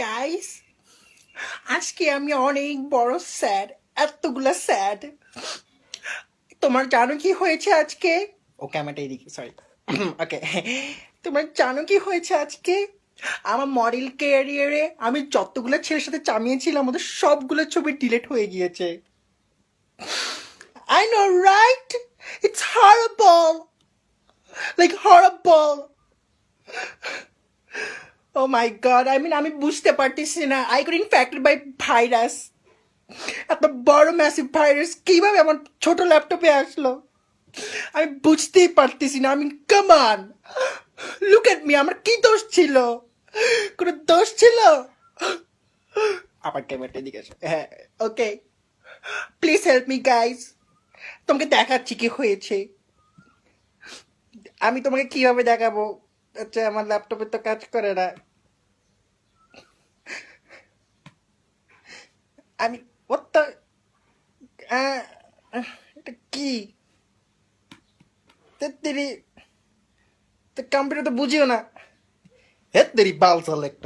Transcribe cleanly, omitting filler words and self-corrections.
Guys, আজকে আমি অনেক বড় স্যাড, এতগুলা স্যাড। তোমার জানো কি হয়েছে আজকে? ওকে, আমার এদিকে, সরি। ওকে, তোমার জানো কি হয়েছে আজকে? আমার মডেল ক্যারিয়ারে আমি যতগুলো ছেলের সাথে চামিয়েছিলাম ওদের সবগুলো ছবি ডিলিট হয়ে গিয়েছে। I know, right? It's horrible, like horrible. Oh my God, আমি বুঝতে পারতেছি না। I got infected by virus. এত বড় ম্যাসিভ ভাইরাস কিভাবে আমার ছোট ল্যাপটপে আসলো আমি বুঝতেই পারতেছি না। আমি কামান, লুক এট মি, আমার কি দোষ ছিল? কোনো দোষ ছিল? আবার ক্যামেরাটা দিকে আসো। হ্যাঁ, ওকে, প্লিজ হেল্প মি গাইজ। তোমাকে দেখাচ্ছি কি হয়েছে। আমি তোমাকে কিভাবে দেখাবো? আচ্ছা, আমার ল্যাপটপে তো কাজ করে না। আমি what the এটা কি? তেরি, কম্পিউটার তো বুঝিও না। হেত তেরি বাল চাল একটা।